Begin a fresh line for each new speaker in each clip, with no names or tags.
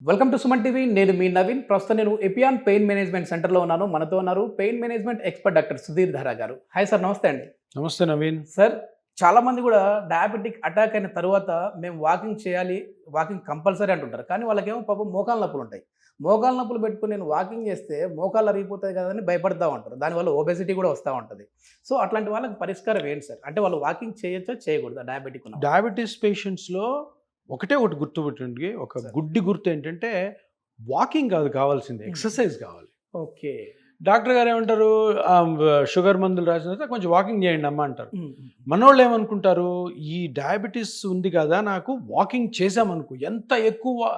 Welcome to Suman TV. నేను మీ నవీన్. ప్రస్తుతం నేను ఎపియాన్ పెయిన్ మేనేజ్మెంట్ సెంటర్లో ఉన్నాను. మనతో ఉన్నారు pain management expert doctor Sudhir Dhara గారు. హాయ్ సార్, నమస్తే అండి.
నమస్తే నవీన్.
సార్, చాలా మంది కూడా డయాబెటిక్ అటాక్ అయిన తర్వాత మేము వాకింగ్ చేయాలి, వాకింగ్ కంపల్సరీ అంటుంటారు. కానీ వాళ్ళకేమో పాపం మోకాళ్ళ నొప్పులు ఉంటాయి. మోకాళ్ళ నొప్పులు పెట్టుకుని నేను వాకింగ్ చేస్తే మోకాళ్ళు అరిగిపోతాయి కదని భయపడతా ఉంటారు. దానివల్ల ఒబెసిటీ కూడా వస్తూ ఉంటుంది. సో అట్లాంటి వాళ్ళకి పరిష్కారం ఏంటి సార్? అంటే వాళ్ళు వాకింగ్ చేయొచ్చా, చేయకూడదా డయాబెటిక్ ఉన్న?
డయాబెటీస్ పేషెంట్స్లో ఒకటి గుర్తుపెట్టండి, ఒక గుడ్డి గుర్తు ఏంటంటే వాకింగ్ కాదు కావాల్సింది, ఎక్సర్సైజ్ కావాలి.
ఓకే.
డాక్టర్ గారు ఏమంటారు, షుగర్ మందులు రాసిన తర్వాత కొంచెం వాకింగ్ చేయండి అమ్మ అంటారు. మనోళ్ళు ఏమనుకుంటారు, ఈ డయాబెటీస్ ఉంది కదా, నాకు వాకింగ్ చేసామనుకో, ఎంత ఎక్కువ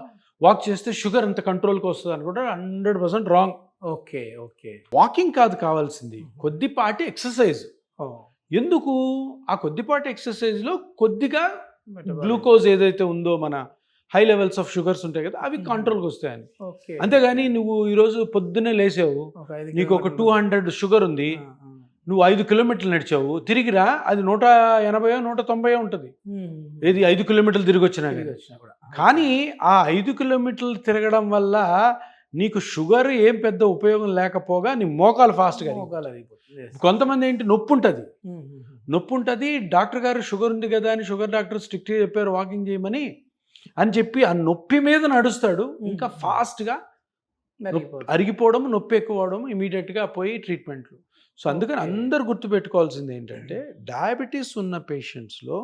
వాక్ చేస్తే షుగర్ అంత కంట్రోల్కి వస్తుంది అనుకుంటారు. 100% రాంగ్.
Okay okay.
వాకింగ్ కాదు కావాల్సింది, కొద్దిపాటి ఎక్సర్సైజ్. ఎందుకు? ఆ కొద్దిపాటి ఎక్సర్సైజ్లో కొద్దిగా గ్లూకోజ్ ఏదైతే ఉందో, మన హై లెవెల్స్ ఆఫ్ షుగర్స్ ఉంటాయి కదా, అవి కంట్రోల్కి వస్తాయని. అంతేగాని నువ్వు ఈరోజు పొద్దున్నే లేసావు, నీకు ఒక 200 షుగర్ ఉంది, నువ్వు 5 కిలోమీటర్లు నడిచావు, తిరిగిరా, అది 180 190 ఉంటుంది. ఏది 5 కిలోమీటర్లు తిరిగి వచ్చినా కానీ ఆ 5 కిలోమీటర్లు తిరగడం వల్ల నీకు షుగర్ ఏం పెద్ద ఉపయోగం లేకపోగా నీ మోకాలు ఫాస్ట్గా. కొంతమంది ఏంటి, నొప్పి ఉంటుంది, డాక్టర్ గారు షుగర్ ఉంది కదా అని షుగర్ డాక్టర్ స్ట్రిక్ట్గా చెప్పారు వాకింగ్ చేయమని అని చెప్పి ఆ నొప్పి మీద నడుస్తాడు, ఇంకా ఫాస్ట్గా అరిగిపోవడం, నొప్పి ఎక్కువ అవడం, ఇమీడియట్గా పోయి ట్రీట్మెంట్లు. సో అందుకని అందరు గుర్తుపెట్టుకోవాల్సింది ఏంటంటే, డయాబెటీస్ ఉన్న పేషెంట్స్లో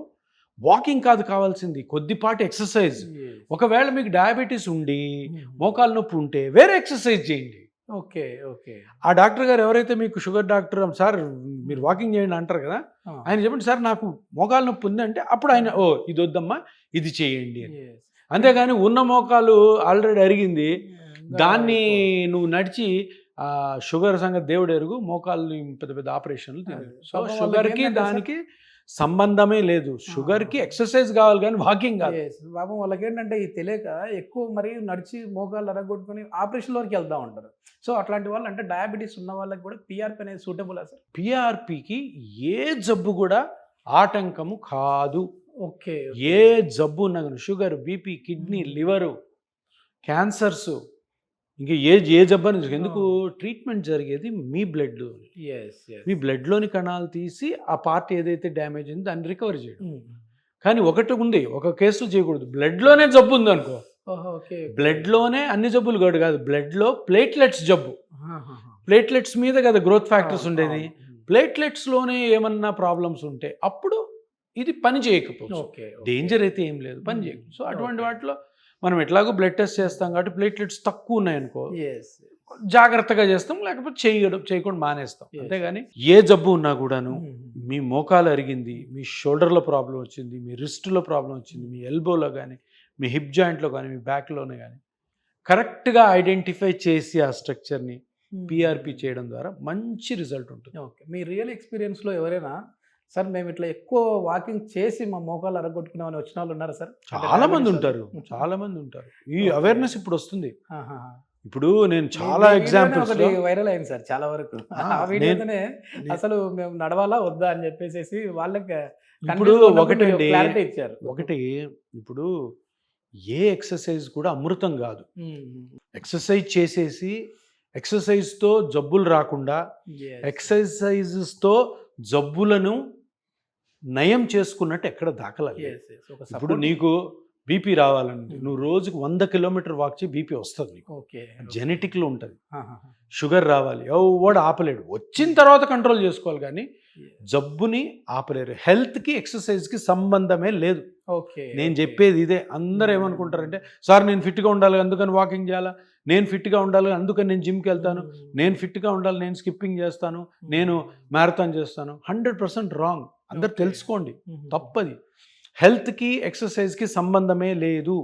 వాకింగ్ కాదు కావాల్సింది, కొద్దిపాటి ఎక్సర్సైజ్. ఒకవేళ మీకు డయాబెటీస్ ఉండి మోకాలు నొప్పి ఉంటే వేరే ఎక్సర్సైజ్ చేయండి.
Okay okay.
ఆ డాక్టర్ గారు ఎవరైతే మీకు షుగర్ డాక్టర్, సార్ మీరు వాకింగ్ చేయండి అంటారు కదా, ఆయన చెప్పండి, సార్ నాకు మోకాలు నొప్పి ఉంది అంటే అప్పుడు ఆయన, ఓ ఇది వద్దమ్మా ఇది చేయండి అని. అంతేగాని ఉన్న మోకాలు ఆల్రెడీ అరిగింది, దాన్ని నువ్వు నడిచి షుగర్ సంగతి దేవుడు ఎరుగు, మోకాళ్ళు పెద్ద పెద్ద ఆపరేషన్లు. సో షుగర్కి దానికి సంబంధమే లేదు. షుగర్కి ఎక్సర్సైజ్ కావాలి కానీ వాకింగ్ కాదు.
పాపం వాళ్ళకి ఏంటంటే ఇది తెలియక ఎక్కువ మరి నడిచి మోకాళ్ళు అరగొట్టుకొని ఆపరేషన్ వరకు వెళ్తూ ఉంటారు. సో అట్లాంటి వాళ్ళు, అంటే డయాబెటీస్ ఉన్న వాళ్ళకి కూడా పిఆర్పి అనేది సూటబుల్ సార్?
పిఆర్పికి ఏ జబ్బు కూడా ఆటంకము కాదు.
ఓకే.
ఏ జబ్బు ఉన్నా కానీ, sugar, BP, kidney, liver, cancers, ఇంకా ఏ జబ్బు అని, ఎందుకు ట్రీట్మెంట్ జరిగేది మీ బ్లడ్లో. మీ బ్లడ్లోని కణాలు తీసి ఆ పార్ట్ ఏదైతే డ్యామేజ్ ఉందో దాన్ని రికవర్ చేయడం. కానీ ఒకటి ఉంది, ఒక కేసులో చేయకూడదు. బ్లడ్లోనే జబ్బు ఉంది అనుకో, బ్లడ్లోనే అన్ని జబ్బులు కాదు, బ్లడ్లో ప్లేట్లెట్స్ జబ్బు. ప్లేట్లెట్స్ మీద కదా గ్రోత్ ఫ్యాక్టర్స్ ఉండేది. ప్లేట్లెట్స్లోనే ఏమన్నా ప్రాబ్లమ్స్ ఉంటే అప్పుడు ఇది పని చేయకపోవచ్చు. డేంజర్ అయితే ఏం లేదు, పని చేయకపోవచ్చు. సో అటువంటి వాటిలో మనం ఎట్లాగో బ్లడ్ టెస్ట్ చేస్తాం కాబట్టి ప్లేట్లెట్స్ తక్కువ ఉన్నాయనుకో జాగ్రత్తగా చేస్తాం, లేకపోతే చేయకుండా మానేస్తాం. అంతేగాని ఏ జబ్బు ఉన్నా కూడాను, మీ మోకాలు అరిగింది, మీ షోల్డర్లో ప్రాబ్లం వచ్చింది, మీ రిస్ట్లో ప్రాబ్లం వచ్చింది, మీ ఎల్బోలో కానీ, మీ హిప్ జాయింట్లో కానీ, మీ బ్యాక్లోనే కానీ, కరెక్ట్గా ఐడెంటిఫై చేసి ఆ స్ట్రక్చర్ని పిఆర్పి చేయడం ద్వారా మంచి రిజల్ట్ ఉంటుంది.
ఓకే. మీ రియల్ ఎక్స్పీరియన్స్లో ఎవరైనా, సార్ మేము ఇట్లా ఎక్కువ వాకింగ్ చేసి మా మోకాలు అరగొట్టుకున్నామని వచ్చిన వాళ్ళు ఉన్నారా సార్?
చాలా మంది ఉంటారు. ఈ అవేర్నెస్ ఇప్పుడు వస్తుంది. ఇప్పుడు నేను చాలా ఎగ్జాంపుల్స్
వైరల్ అయింది సార్ చాలా వరకు. ఆ వీడియోనే అసలు మేము నడవాలా వద్దా అని చెప్పేసి వాళ్ళకి
ఇప్పుడు
క్లారిటీ ఇచ్చారు.
ఒకటి, ఇప్పుడు ఏ ఎక్సర్సైజ్ కూడా అమృతం కాదు. ఎక్సర్సైజ్ చేసేసి ఎక్సర్సైజ్తో జబ్బులు రాకుండా, ఎక్సర్సైజెస్తో జబ్బులను నయం చేసుకున్నట్టు ఎక్కడ దాఖలాలి. ఇప్పుడు నీకు బీపీ రావాలండి, నువ్వు రోజుకు 100 కిలోమీటర్ వాక్ చేయి, బీపీ వస్తుంది నీకు. జెనెటిక్లో ఉంటుంది. షుగర్ రావాలి, ఎవడు ఆపలేడు, వచ్చిన తర్వాత కంట్రోల్ చేసుకోవాలి, కానీ జబ్బుని ఆపలేరు. హెల్త్కి ఎక్సర్సైజ్కి సంబంధమే లేదు. నేను చెప్పేది ఇదే. అందరూ ఏమనుకుంటారంటే, సార్ నేను ఫిట్గా ఉండాలి అందుకని వాకింగ్ చేయాలా, నేను ఫిట్గా ఉండాలి అందుకని నేను జిమ్కి వెళ్తాను, నేను ఫిట్గా ఉండాలి నేను స్కిప్పింగ్ చేస్తాను, నేను మ్యారథాన్ చేస్తాను. 100% రాంగ్. అందరు తెలుసుకోండి, తప్పది. హెల్త్కి ఎక్సర్సైజ్కి సంబంధమే లేదు.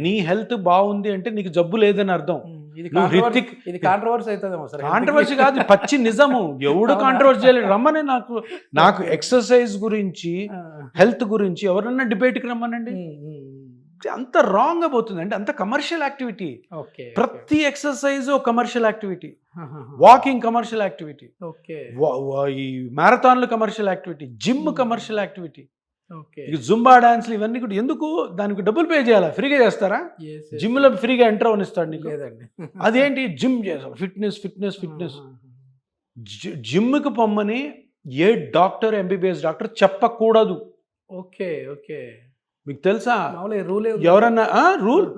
నీ హెల్త్ బాగుంది అంటే నీకు జబ్బు లేదని అర్థం. కాంట్రవర్సీ కాదు, పచ్చి నిజము. ఎవడు కాంట్రవర్సీ చేయలేదు. రమ్మని నాకు ఎక్సర్సైజ్ గురించి, హెల్త్ గురించి ఎవరన్నా డిబేట్కి రమ్మనండి. అంత రాంగ్ అయిపోతుంది. అంటే అంత కమర్షియల్ యాక్టివిటీ. ప్రతి exercise commercial activity, walking commercial activity, ఈ మ్యారథాన్లు commercial activity, gym commercial activity.
Okay.
ఇక జుంబా డాన్స్లు ఇవన్నీ కూడా ఎందుకు, దానికి డబ్బులు పే చేయాలా, ఫ్రీగా చేస్తారా? జిమ్లో ఫ్రీగా ఎంటర్ అవనిస్తాడు నీకు.
లేదండి.
అదేంటి జిమ్ చేయాలి, ఫిట్నెస్ ఫిట్నెస్ ఫిట్నెస్. జిమ్కి పొమ్మని ఏ డాక్టర్, ఎంబీబీఎస్ డాక్టర్ చెప్పకూడదు.
ఓకే. ఓకే.
మీకు తెలుసా?
మామూలుగా రూలే
ఎవరన్నా రూల్,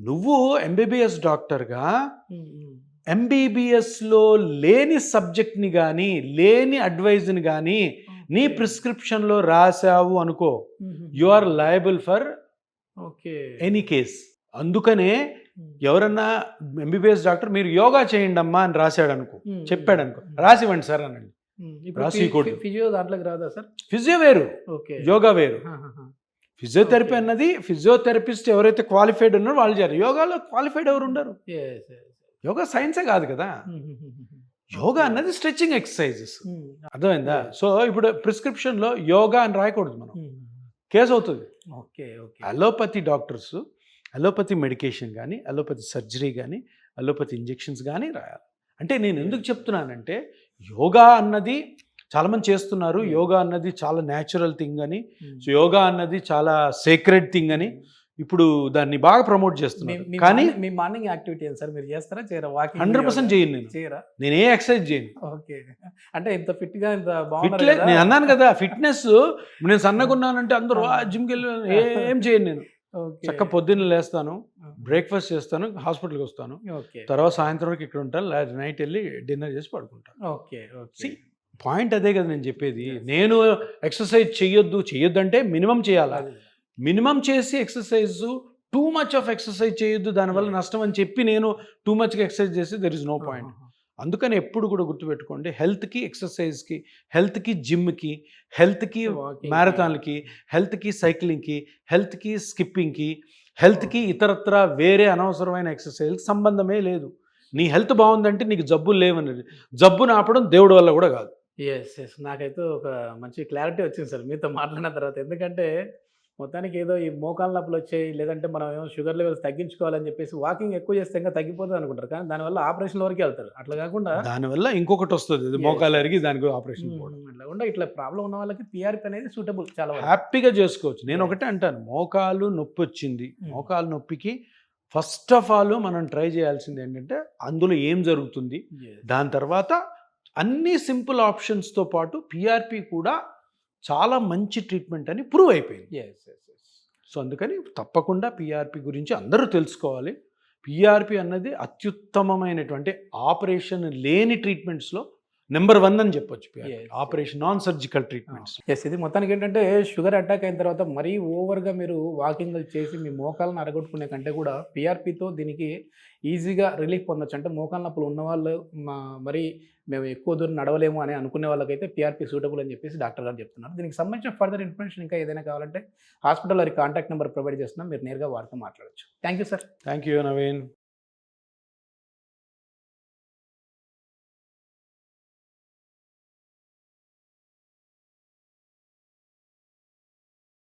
నువ్వు ఎంబీబీఎస్ డాక్టర్గా ఎంబీబీఎస్లో లేని సబ్జెక్ట్ని కానీ లేని అడ్వైజ్ని కానీ నీ ప్రిస్క్రిప్షన్లో రాసావు అనుకో, you are liable for
okay
any case. అందుకనే ఎవరన్నా ఎంబీబీఎస్ డాక్టర్ మీరు యోగా చేయండి అమ్మా అని రాశాడు అనుకో, చెప్పాడు అనుకో, రాసివ్వండి సార్ అనండి.
ఫిజియో దాంట్లోకి రాదా సార్?
ఫిజియో వేరు,
ఓకే,
యోగా వేరు. ఫిజియోథెరపీ అన్నది ఫిజియోథెరపిస్ట్ ఎవరైతే క్వాలిఫైడ్ ఉన్నారో వాళ్ళు చేయాలి. యోగాలో క్వాలిఫైడ్ ఎవరు ఉండరు. యోగా సైన్సే కాదు కదా. యోగా అన్నది స్ట్రెచ్చింగ్ ఎక్సర్సైజెస్, అర్థమైందా? సో ఇప్పుడు ప్రిస్క్రిప్షన్లో యోగా అని రాయకూడదు, మనం కేసు అవుతుంది.
Okay. Okay.
Allopathy doctors allopathy medication కానీ, అలోపతి సర్జరీ కానీ, అలోపతి ఇంజెక్షన్స్ కానీ రాయాలి. అంటే నేను ఎందుకు చెప్తున్నానంటే, యోగా అన్నది చాలామంది చేస్తున్నారు, యోగా అన్నది చాలా న్యాచురల్ థింగ్ అని, సో యోగా అన్నది చాలా సేక్రెడ్ థింగ్ అని ఇప్పుడు దాన్ని బాగా ప్రమోట్ చేస్తున్నారు. కానీ
మీ మార్నింగ్ యాక్టివిటీ ఏంటి సార్? మీరు చేస్తారా చేయరా? వాకింగ్
100% చేయను నేను.
చేయరా?
నేను ఏ ఎక్సర్సైజ్ చేయను.
ఓకే. అంటే ఇంత ఫిట్ గా ఇంత బాగుంది.
నేను అన్నాను కదా ఫిట్నెస్, నేను సన్నగా ఉన్నానంటే అందరూ జిమ్కి వెళ్ళి ఏం చేయను నేను. చక్క పొద్దున్న లేస్తాను, బ్రేక్ఫాస్ట్ చేస్తాను, హాస్పిటల్కి వస్తాను, తర్వాత సాయంత్రం వరకు ఇక్కడ ఉంటాను, నైట్ వెళ్ళి డిన్నర్ చేసి పడుకుంటాను.
ఓకే.
పాయింట్ అదే కదా నేను చెప్పేది. నేను ఎక్సర్సైజ్ చెయ్యొద్దు అంటే మినిమం చేయాలి. మినిమం చేసి exercise, too much of exercise చేయొద్దు, దానివల్ల నష్టం అని చెప్పి నేను టూ మచ్గా ఎక్సర్సైజ్ చేస్తే దెర్ ఇస్ నో పాయింట్. అందుకని ఎప్పుడు కూడా గుర్తుపెట్టుకోండి, హెల్త్కి ఎక్సర్సైజ్కి, హెల్త్కి జిమ్కి, హెల్త్కి మ్యారథాన్లకి, హెల్త్కి సైక్లింగ్కి, హెల్త్కి స్కిప్పింగ్కి, హెల్త్కి ఇతరత్ర వేరే అనవసరమైన ఎక్సర్సైజ్కి సంబంధమే లేదు. నీ హెల్త్ బాగుందంటే నీకు జబ్బులు లేవన్నది. జబ్బును ఆపడం దేవుడి వల్ల కూడా కాదు.
ఎస్. నాకైతే ఒక మంచి క్లారిటీ వచ్చింది సార్ మీతో మాట్లాడిన తర్వాత. ఎందుకంటే మొత్తానికి ఏదో ఈ మోకాళ్ళ నొప్పులు వచ్చాయి, లేదంటే మనం ఏమో షుగర్ లెవెల్స్ తగ్గించుకోవాలని చెప్పేసి వాకింగ్ ఎక్కువ చేస్తే ఇంకా తగ్గిపోతుంది అనుకుంటారు, కానీ దానివల్ల ఆపరేషన్ వరకు వెళ్తారు. అట్లా కాకుండా
దానివల్ల ఇంకొకటి వస్తుంది, మోకాలు అరిగి దానికి ఆపరేషన్.
అట్లా కాకుండా ఇట్లా ప్రాబ్లం ఉన్న వాళ్ళకి పిఆర్పి అనేది సూటబుల్, చాలా
హ్యాపీగా చేసుకోవచ్చు. నేను ఒకటే అంటాను, మోకాలు నొప్పి వచ్చింది, మోకాలు నొప్పికి ఫస్ట్ ఆఫ్ ఆల్ మనం ట్రై చేయాల్సింది ఏంటంటే అందులో ఏం జరుగుతుంది, దాని తర్వాత అన్ని సింపుల్ ఆప్షన్స్తో పాటు పిఆర్పి కూడా చాలా మంచి ట్రీట్మెంట్ అని ప్రూవ్ అయిపోయింది. సో అందుకని తప్పకుండా పిఆర్పి గురించి అందరూ తెలుసుకోవాలి. పిఆర్పి అన్నది అత్యుత్తమమైనటువంటి ఆపరేషన్ లేని ట్రీట్మెంట్స్లో నెంబర్ 1 అని చెప్పొచ్చు. Operation non surgical treatments.
ఇది మొత్తానికి ఏంటంటే షుగర్ అటాక్ అయిన తర్వాత మరీ ఓవర్గా మీరు వాకింగ్ చేసి మీ మోకాలను అరగొట్టుకునే కంటే కూడా పిఆర్పితో దీనికి ఈజీగా రిలీఫ్ పొందొచ్చు. అంటే మోకాల నొప్పులు ఉన్నవాళ్ళు మరి మేము ఎక్కువ దూరం నడవలేము అని అనుకునే వాళ్ళకైతే పిఆర్పి సూటబుల్ అని చెప్పేసి డాక్టర్ గారు చెప్తున్నారు. దీనికి సంబంధించిన ఫర్దర్ ఇన్ఫర్మేషన్ ఇంకా ఏదైనా కావాలంటే హాస్పిటల్ వారి కాంటాక్ట్ నెంబర్ ప్రొవైడ్ చేస్తున్నాం, మీరు నేరుగా వారితో మాట్లాడచ్చు. Thank you sir.
Thank you Naveen.